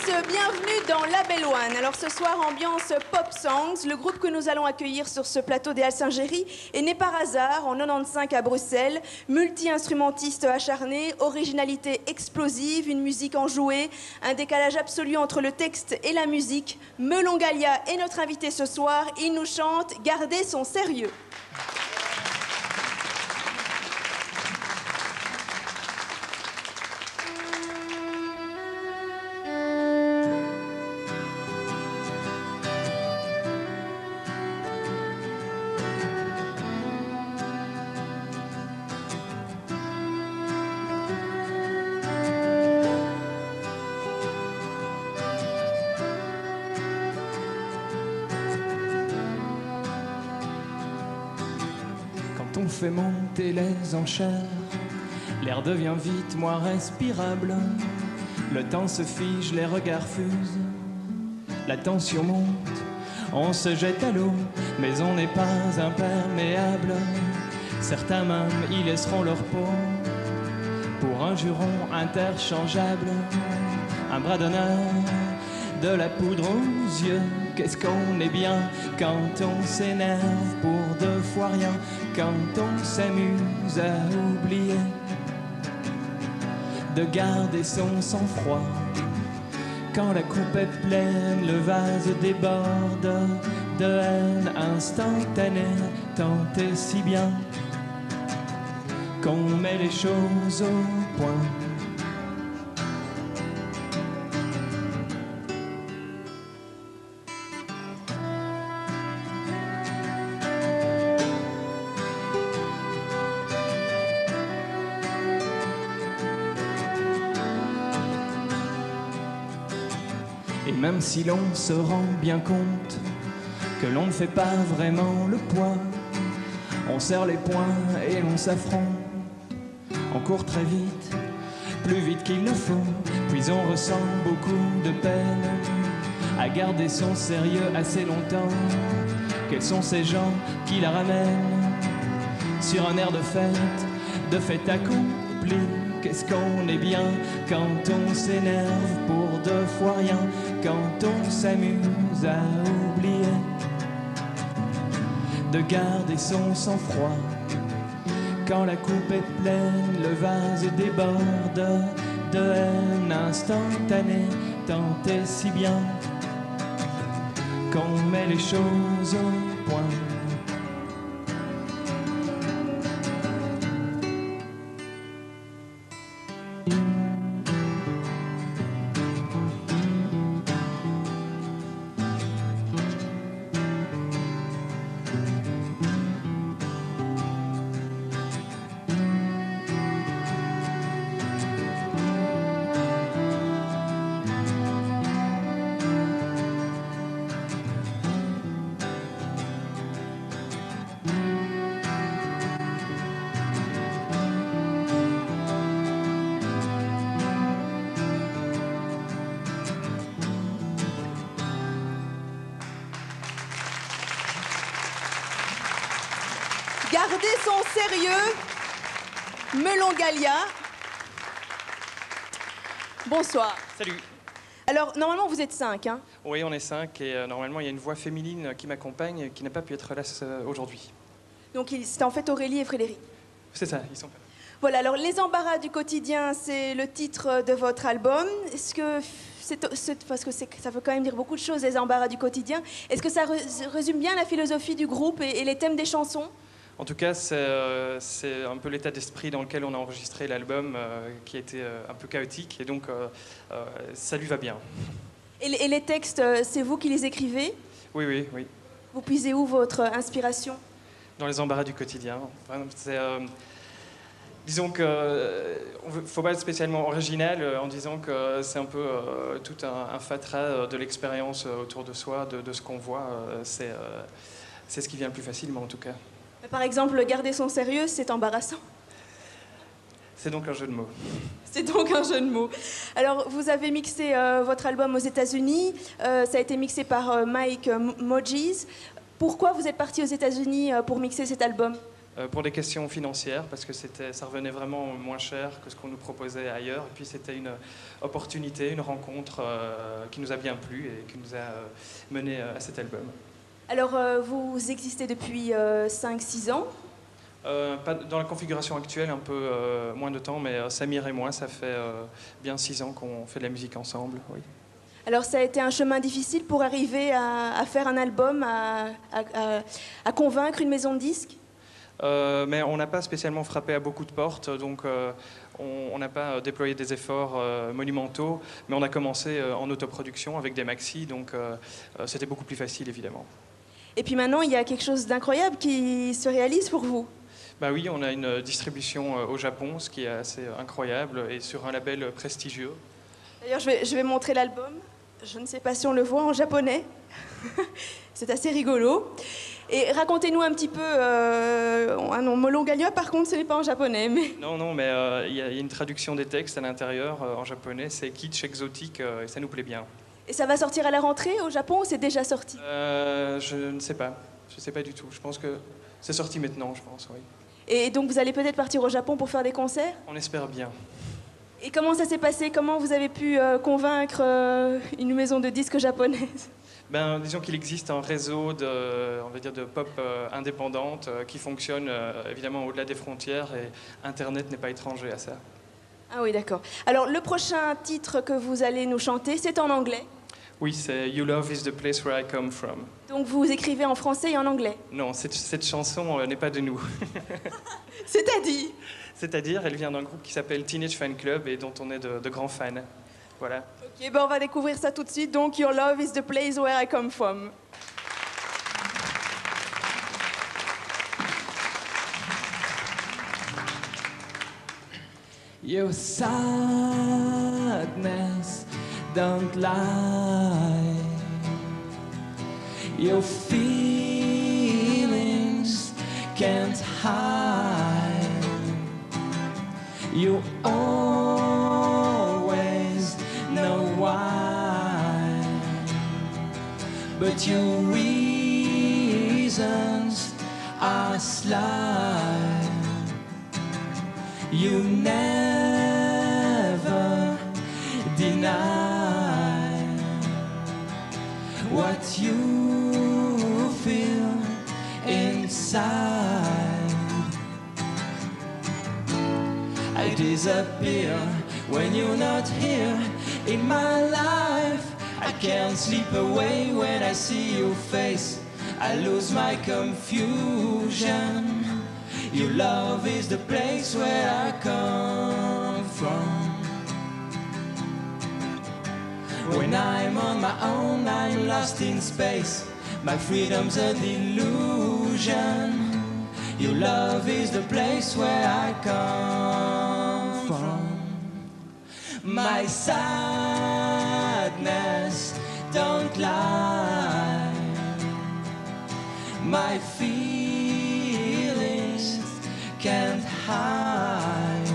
bienvenue dans La Belle One. Alors ce soir, ambiance pop songs. Le groupe que nous allons accueillir sur ce plateau des Halles Saint-Géry est né par hasard en 95 à Bruxelles. Multi-instrumentiste acharné, originalité explosive, une musique enjouée, un décalage absolu entre le texte et la musique. Melon Galia est notre invité ce soir. Il nous chante « Gardez son sérieux ». On fait monter les enchères, l'air devient vite moins respirable, le temps se fige, les regards fusent, la tension monte, on se jette à l'eau, mais on n'est pas imperméable. Certains même y laisseront leur peau pour un juron interchangeable, un bras d'honneur, de la poudre aux yeux. Qu'est-ce qu'on est bien quand on s'énerve pour deux fois rien, quand on s'amuse à oublier de garder son sang-froid. Quand la coupe est pleine, le vase déborde de haine instantanée, tant et si bien qu'on met les choses au point. Et même si l'on se rend bien compte que l'on ne fait pas vraiment le poids, on serre les poings et l'on s'affronte. On court très vite, plus vite qu'il ne faut, puis on ressent beaucoup de peine à garder son sérieux assez longtemps. Quels sont ces gens qui la ramènent sur un air de fait accompli? Qu'est-ce qu'on est bien quand on s'énerve pour deux fois rien, quand on s'amuse à oublier de garder son sang-froid. Quand la coupe est pleine, le vase déborde de haine instantanée, tant et si bien qu'on met les choses au point. Gardez son sérieux, Melon Galia. Bonsoir. Salut. Alors, normalement, vous êtes 5, hein? Oui, on est 5 et normalement, il y a une voix féminine qui m'accompagne qui n'a pas pu être là aujourd'hui. Donc, c'était en fait Aurélie et Frédéric. C'est ça, ils sont pas là. Voilà, alors Les embarras du quotidien, c'est le titre de votre album. Est-ce que, parce que ça veut quand même dire beaucoup de choses, Les embarras du quotidien, est-ce que ça résume bien la philosophie du groupe et les thèmes des chansons? En tout cas, c'est un peu l'état d'esprit dans lequel on a enregistré l'album qui était un peu chaotique et donc ça lui va bien. Et les textes, c'est vous qui les écrivez? Oui, oui, oui. Vous puisez où votre inspiration? Dans Les embarras du quotidien. Disons qu'il ne faut pas être spécialement original en disant que c'est un peu tout un fatras de l'expérience autour de soi, de ce qu'on voit. C'est ce qui vient le plus facilement en tout cas. Par exemple, garder son sérieux, c'est embarrassant. C'est donc un jeu de mots. C'est donc un jeu de mots. Alors, vous avez mixé votre album aux États-Unis. Ça a été mixé par Mike Mogis. Pourquoi vous êtes parti aux États-Unis pour mixer cet album? pour des questions financières, parce que ça revenait vraiment moins cher que ce qu'on nous proposait ailleurs. Et puis c'était une opportunité, une rencontre qui nous a bien plu et qui nous a mené à cet album. Alors, vous existez depuis 5-6 ans. Pas dans la configuration actuelle, un peu moins de temps, mais Samir et moi, ça fait bien 6 ans qu'on fait de la musique ensemble. Oui. Alors, ça a été un chemin difficile pour arriver à faire un album, à convaincre une maison de disques? Mais on n'a pas spécialement frappé à beaucoup de portes, donc on n'a pas déployé des efforts monumentaux, mais on a commencé en autoproduction avec des maxis, donc c'était beaucoup plus facile, évidemment. Et puis maintenant, il y a quelque chose d'incroyable qui se réalise pour vous. Bah oui, on a une distribution au Japon, ce qui est assez incroyable, et sur un label prestigieux. D'ailleurs, je vais montrer l'album. Je ne sais pas si on le voit en japonais. C'est assez rigolo. Et racontez-nous un petit peu... non, Molongalia, par contre, ce n'est pas en japonais. Mais... Non, mais il y a une traduction des textes à l'intérieur en japonais. C'est kitsch, exotique, et ça nous plaît bien. Et ça va sortir à la rentrée au Japon ou c'est déjà sorti? Je ne sais pas. Je ne sais pas du tout. Je pense que c'est sorti maintenant, je pense, oui. Et donc vous allez peut-être partir au Japon pour faire des concerts? On espère bien. Et comment ça s'est passé? Comment vous avez pu convaincre une maison de disques japonaise? Disons qu'il existe un réseau on va dire de pop indépendante qui fonctionne évidemment au-delà des frontières, et Internet n'est pas étranger à ça. Ah oui, d'accord. Alors le prochain titre que vous allez nous chanter, c'est en anglais? Oui, c'est You Love is the place where I come from. Donc vous écrivez en français et en anglais? Non, cette chanson n'est pas de nous. C'est-à-dire? C'est-à-dire, elle vient d'un groupe qui s'appelle Teenage Fan Club et dont on est de grands fans. Voilà. Ok, on va découvrir ça tout de suite. Donc, Your Love is the place where I come from. Your sadness don't lie. Your feelings can't hide. You always know why, but your reasons are sly. You never deny what you feel inside. I disappear when you're not here in my life. I can't sleep away when I see your face. I lose my confusion. Your love is the place where I come from. When I'm on my own, I'm lost in space. My freedom's an illusion. Your love is the place where I come from. My sadness don't lie. My feelings can't hide.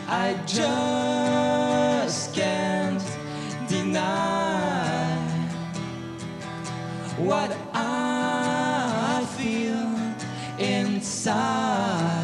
I just can't deny what I feel inside.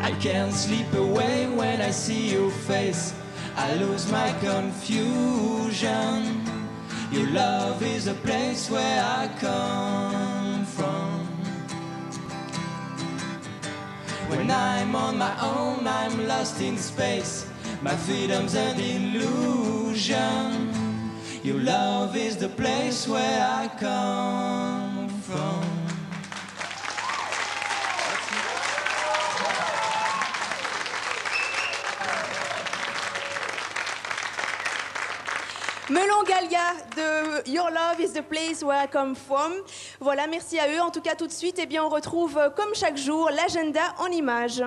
I can't sleep away when I see your face. I lose my confusion. Your love is the place where I come from. When I'm on my own, I'm lost in space. My freedom's an illusion. Your love is the place where I come from. Molongalia de Your Love is the place where I come from. Voilà, merci à eux. En tout cas, tout de suite, on retrouve, comme chaque jour, l'agenda en images.